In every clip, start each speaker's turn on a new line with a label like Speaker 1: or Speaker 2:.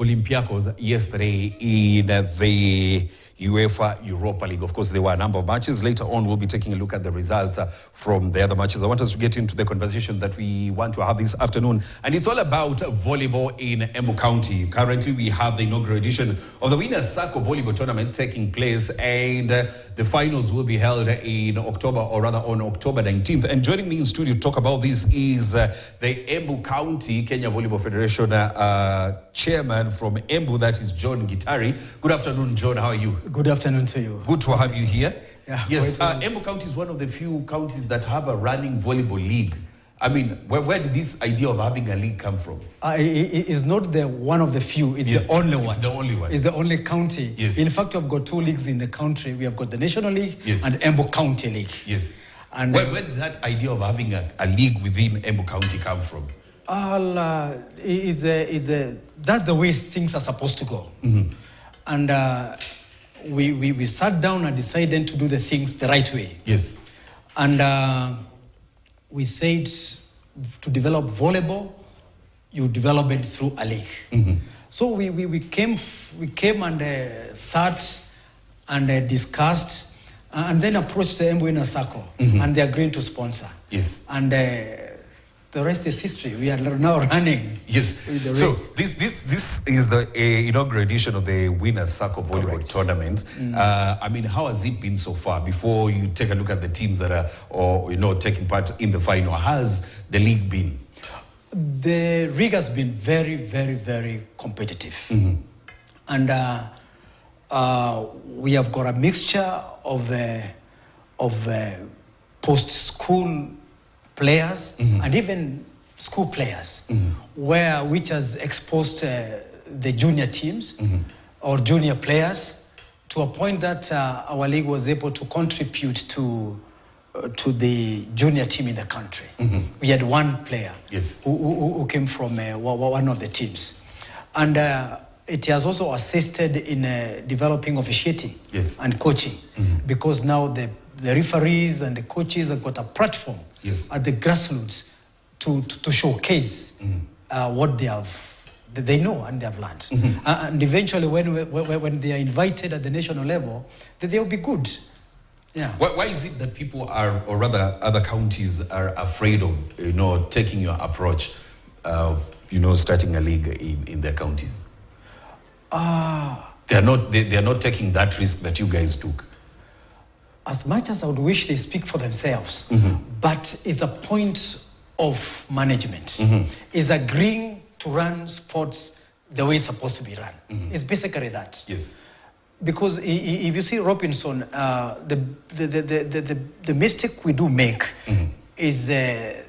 Speaker 1: Olympiacos yesterday in the UEFA Europa League. Of course, there were a number of matches. Later on, we'll be taking a look at the results from the other matches. I want us to get into the conversation that we want to have this afternoon. And it's all about volleyball in Embu County. Currently, we have the inaugural edition of the Winas volleyball tournament taking place. And the finals will be held in October, or rather on October 19th. And joining me in studio to talk about this is the Embu County Kenya Volleyball Federation chairman from Embu, that is John Gitari. Good afternoon, John. How are you?
Speaker 2: Good afternoon to you.
Speaker 1: Good to have you here.
Speaker 2: Yeah,
Speaker 1: yes, Embu County is one of the few counties that have a running volleyball league. I mean, where did this idea of having a league come from?
Speaker 2: It's not the one of the few, it's the only one.
Speaker 1: It's the only one.
Speaker 2: It's the only county.
Speaker 1: Yes.
Speaker 2: In fact, we've got two leagues in the country. We have got the National League and Embu County League.
Speaker 1: Yes. And where did that idea of having a league within Embu County come from?
Speaker 2: That's the way things are supposed to go.
Speaker 1: Mm-hmm.
Speaker 2: And we sat down and decided to do the things the right way.
Speaker 1: Yes.
Speaker 2: And we said to develop volleyball, you develop it through a league.
Speaker 1: Mm-hmm.
Speaker 2: So we came and sat and discussed and then approached the Embu Inner Circle, and they agreed to sponsor.
Speaker 1: Yes.
Speaker 2: And the rest is history. We are now running.
Speaker 1: Yes. So this is the inaugural edition of the Winners Circle Volleyball Tournament. I mean, how has it been so far? Before you take a look at the teams that are, taking part in the final, how has the league been?
Speaker 2: The league has been very, very, very competitive, and we have got a mixture of post-school players and even school players, which has exposed the junior teams or junior players to a point that our league was able to contribute to the junior team in the country. We had one player who came from one of the teams, and it has also assisted in developing officiating and coaching, because now the referees and the coaches have got a platform at the grassroots to showcase what they know and they have learned. And eventually when they are invited at the national level, they'll be good. Yeah.
Speaker 1: Why is it that people are, or rather other counties are afraid of, taking your approach of, starting a league in their counties? They're not taking that risk that you guys took.
Speaker 2: As much as I would wish they speak for themselves, but it's a point of management. It's agreeing to run sports the way it's supposed to be run. It's basically that.
Speaker 1: Yes.
Speaker 2: Because if you see Robinson, the mistake we do make is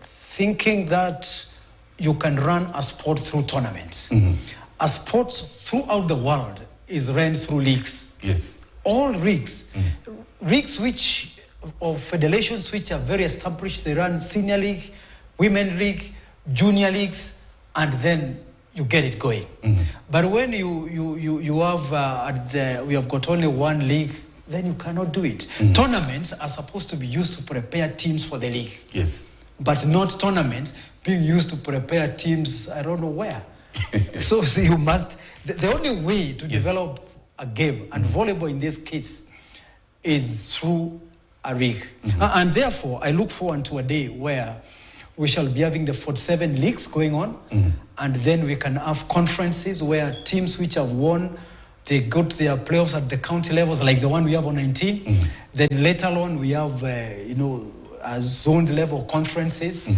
Speaker 2: thinking that you can run a sport through tournaments. A sport throughout the world is run through leagues.
Speaker 1: Yes.
Speaker 2: All leagues. Leagues or federations which are very established, they run senior league, women league, junior leagues, and then you get it going. But when you have we have got only one league, then you cannot do it. Tournaments are supposed to be used to prepare teams for the league.
Speaker 1: Yes.
Speaker 2: But not tournaments being used to prepare teams, I don't know where. so you must, the only way to develop a game, and volleyball in this case, is through a league. And therefore, I look forward to a day where we shall be having the 47 leagues going on, and then we can have conferences where teams which have won, they go to their playoffs at the county levels, like the one we have on 19. Then later on, we have, zoned level conferences.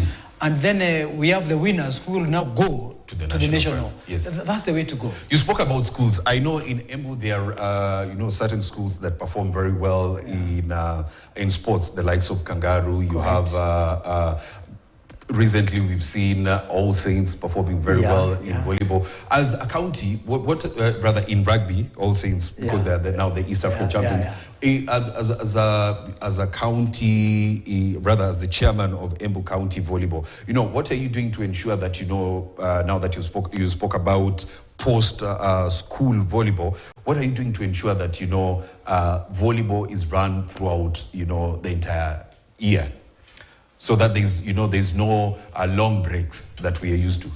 Speaker 2: And then we have the winners who will now go to the national.
Speaker 1: Yes.
Speaker 2: That's the way to go.
Speaker 1: You spoke about schools. I know in Embu there are certain schools that perform very well in sports, the likes of Kangaroo. You have recently we've seen All Saints performing very well in volleyball. As a county, what rather in rugby, All Saints, because they're now the East African champions. As a county, rather as the chairman of Embu County Volleyball, what are you doing to ensure that now that you spoke about post-school volleyball, what are you doing to ensure that volleyball is run throughout the entire year, so that there's no long breaks that we are used to?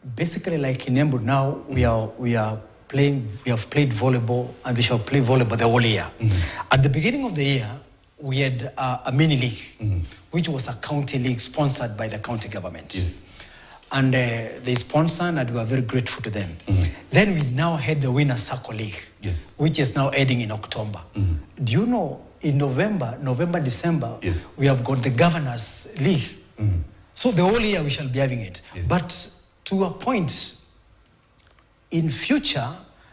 Speaker 2: Basically, like in Embu now, we have played volleyball, and we shall play volleyball the whole year. At the beginning of the year, we had a mini league, which was a county league sponsored by the county government.
Speaker 1: Yes.
Speaker 2: And they sponsored, and we were very grateful to them. Then we now had the Winas Circle League,
Speaker 1: Yes.
Speaker 2: which is now ending in October. Do you know, in November, December,
Speaker 1: Yes.
Speaker 2: we have got the Governors League. So the whole year we shall be having it.
Speaker 1: Yes.
Speaker 2: But to a point, in future,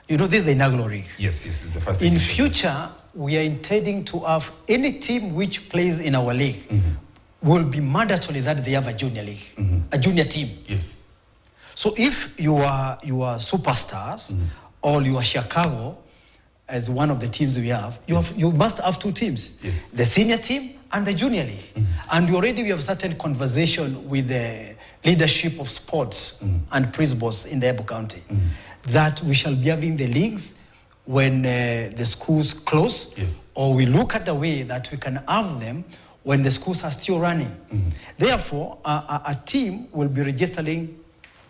Speaker 2: you know, this is the inaugural league.
Speaker 1: Yes, it's the first
Speaker 2: In
Speaker 1: edition, yes.
Speaker 2: future, we are intending to have any team which plays in our league will be mandatory that they have a junior league, a junior team.
Speaker 1: Yes.
Speaker 2: So if you are superstars or you are Chicago, as one of the teams we have, you must have two teams,
Speaker 1: Yes.
Speaker 2: the senior team and the junior league. And we have started conversation with the leadership of sports and principals in the Embu County that we shall be having the leagues when the schools close,
Speaker 1: Yes.
Speaker 2: or we look at the way that we can have them when the schools are still running. Therefore, a team will be registering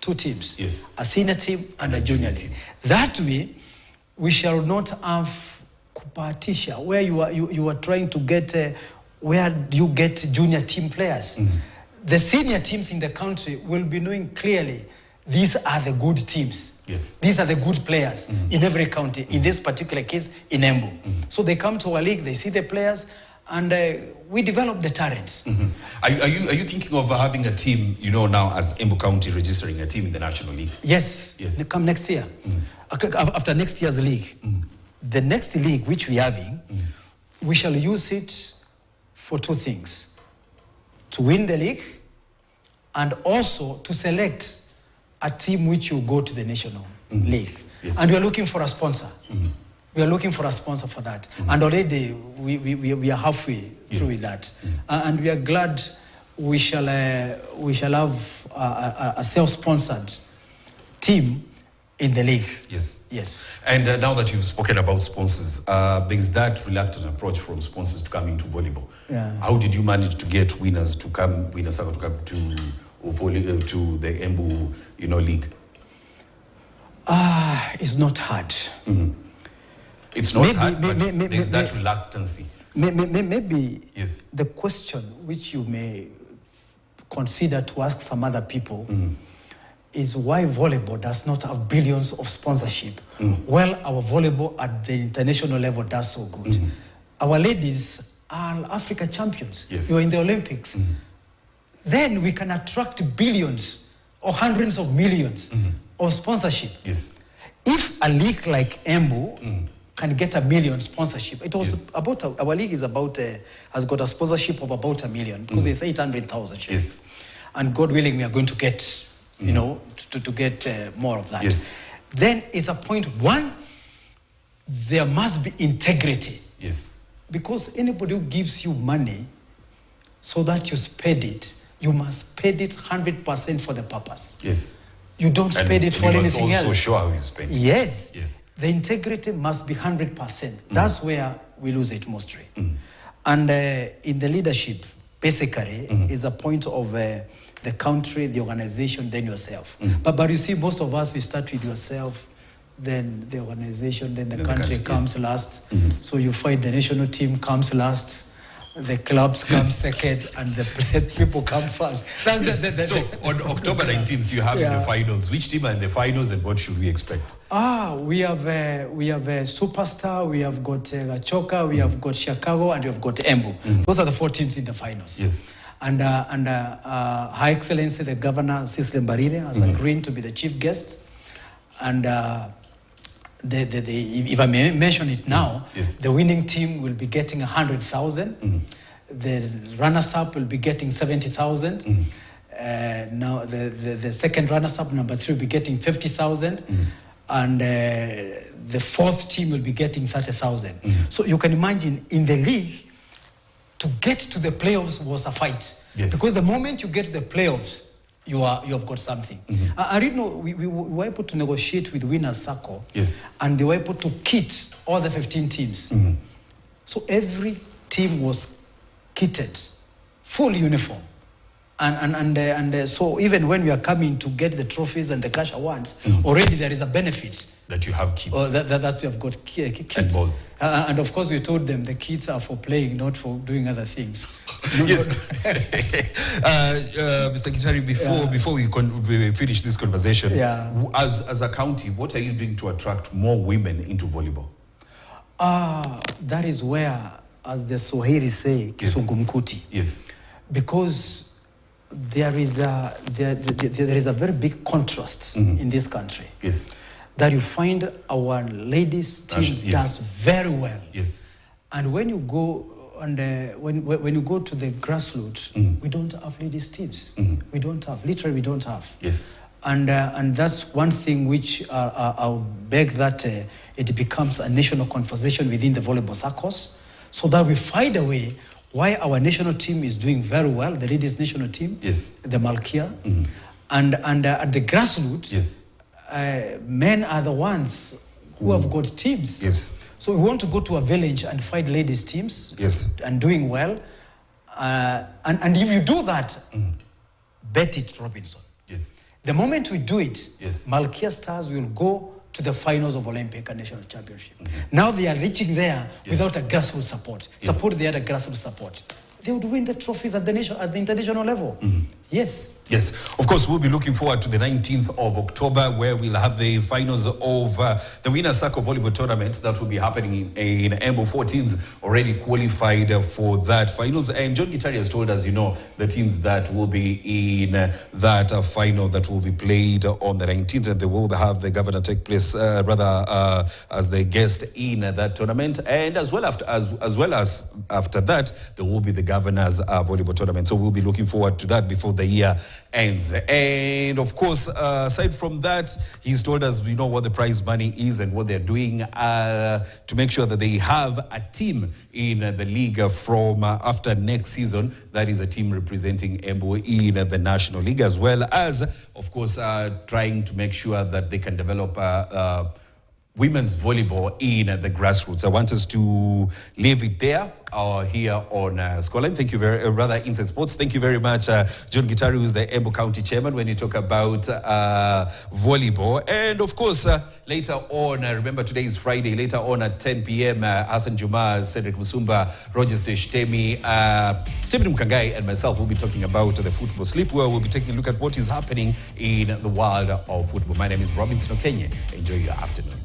Speaker 2: two teams,
Speaker 1: Yes.
Speaker 2: a senior team and a junior team. That way, we shall not have kupatisha, where you are trying to get, where do you get junior team players? The senior teams in the country will be knowing clearly these are the good teams.
Speaker 1: Yes.
Speaker 2: These are the good players in every county, in this particular case, in Embu. So they come to our league, they see the players, and we develop the talents.
Speaker 1: Are you thinking of having a team, you know, now as Embu County registering a team in the National League?
Speaker 2: Yes,
Speaker 1: Yes.
Speaker 2: they come next year. After next year's league, the next league which we're having, we shall use it for two things: to win the league, and also to select a team which will go to the national league.
Speaker 1: Yes.
Speaker 2: And we are looking for a sponsor. We are looking for a sponsor for that. And already we are halfway through with that. And we are glad we shall have a self-sponsored team in the league.
Speaker 1: Yes.
Speaker 2: Yes.
Speaker 1: And now that you've spoken about sponsors, there's that reluctant approach from sponsors to come into volleyball.
Speaker 2: Yeah.
Speaker 1: How did you manage to get Winas to come to the Embu, you know, league?
Speaker 2: It's not hard.
Speaker 1: It's not
Speaker 2: Maybe-
Speaker 1: hard, but
Speaker 2: may-
Speaker 1: there's
Speaker 2: may-
Speaker 1: that reluctancy.
Speaker 2: Maybe
Speaker 1: Yes.
Speaker 2: the question which you may consider to ask some other people is why volleyball does not have billions of sponsorship. Well, our volleyball at the international level does so good. Our ladies are Africa champions.
Speaker 1: Yes.
Speaker 2: You are in the Olympics. Then we can attract billions or hundreds of millions of sponsorship.
Speaker 1: Yes.
Speaker 2: If a league like Embu can get $1 million sponsorship, it was
Speaker 1: Yes.
Speaker 2: about our league is about has got a sponsorship of about $1 million because it's 800,000 shares.
Speaker 1: Yes.
Speaker 2: And God willing, we are going to get you know to get more of that.
Speaker 1: Yes.
Speaker 2: Then it's a point one. There must be integrity,
Speaker 1: Yes.
Speaker 2: because anybody who gives you money so that you spend it, you must spend it 100% for the purpose.
Speaker 1: Yes.
Speaker 2: You don't spend it for
Speaker 1: you
Speaker 2: anything
Speaker 1: must also
Speaker 2: else.
Speaker 1: show how you spend it.
Speaker 2: Yes.
Speaker 1: Yes.
Speaker 2: The integrity must be 100%. That's where we lose it mostly. And in the leadership, basically, is a point of the country, the organization, then yourself. But you see, most of us, we start with yourself, then the organization, then the country comes last. So you find the national team comes last, the clubs come second, and the people come first. That's
Speaker 1: So on October 19th, you have the finals. Which team are in the finals, and what should we expect?
Speaker 2: We have a Superstar, we have got Gachoka, we have got Chicago, and we have got Embu. Those are the four teams in the finals.
Speaker 1: Yes.
Speaker 2: And Her Excellency, the Governor, Cecily Mbarire, has agreed to be the chief guest. And if I may mention it now,
Speaker 1: Yes.
Speaker 2: the winning team will be getting 100,000. The runners-up will be getting 70,000. Now the second runners-up, number 3, will be getting 50,000. And the fourth team will be getting 30,000. So you can imagine in the league, to get to the playoffs was a fight.
Speaker 1: Yes.
Speaker 2: Because the moment you get to the playoffs, you have got something. I didn't know we were able to negotiate with Winas Circle.
Speaker 1: Yes.
Speaker 2: And they were able to kit all the 15 teams. So every team was kitted, full uniform. And so even when we are coming to get the trophies and the cash awards, already there is a benefit.
Speaker 1: That you have kids.
Speaker 2: Or that we have got kids.
Speaker 1: And balls.
Speaker 2: And of course we told them the kids are for playing, not for doing other things.
Speaker 1: Yes. Mr. Gitari, before we finish this conversation, as a county, what are you doing to attract more women into volleyball?
Speaker 2: That is where, as the Swahili say, kisungumkuti.
Speaker 1: Yes.
Speaker 2: Because there is a very big contrast in this country.
Speaker 1: Yes.
Speaker 2: That you find our ladies team does very well.
Speaker 1: Yes.
Speaker 2: And when you go when you go to the grassroots, we don't have ladies teams. We don't have. Literally, we don't have.
Speaker 1: Yes.
Speaker 2: And that's one thing which I'll beg that it becomes a national conversation within the volleyball circles, so that we find a way why our national team is doing very well, the ladies national team, the Malkia, and at the grassroots, men are the ones who have got teams.
Speaker 1: Yes.
Speaker 2: So we want to go to a village and find ladies teams.
Speaker 1: Yes.
Speaker 2: And doing well. And if you do that, bet it, Robinson.
Speaker 1: Yes.
Speaker 2: The moment we do it,
Speaker 1: Malkia
Speaker 2: Stars will go to the finals of Olympic and National Championship. Now they are reaching there without a grassroots support. They had a grassroots support. They would win the trophies at the international level. Yes.
Speaker 1: Yes. Of course, we'll be looking forward to the 19th of October, where we'll have the finals of the Winas volleyball tournament that will be happening in Embu. 4 teams already qualified for that finals. And John Gitari has told us, the teams that will be in that final that will be played on the 19th. And they will have the governor take place, as the guest in that tournament. And as well as after that, there will be the governor's volleyball tournament. So we'll be looking forward to that before the year ends. And of course, aside from that, he's told us what the prize money is and what they're doing to make sure that they have a team in the league from after next season. That is a team representing Embu in the National League, as well as, of course, trying to make sure that they can develop women's volleyball in the grassroots. I want us to leave it there here on Scoreline. Thank you Inside Sports. Thank you very much, John Gitari, who is the Embu County Chairman, when you talk about volleyball. And of course, later on, remember today is Friday, later on at 10 p.m., Hassan Juma, Cedric Musumba, Roger Shtemi, Stephen Mkangai, and myself will be talking about the football slip, where we'll be taking a look at what is happening in the world of football. My name is Robinson Okenye. Enjoy your afternoon.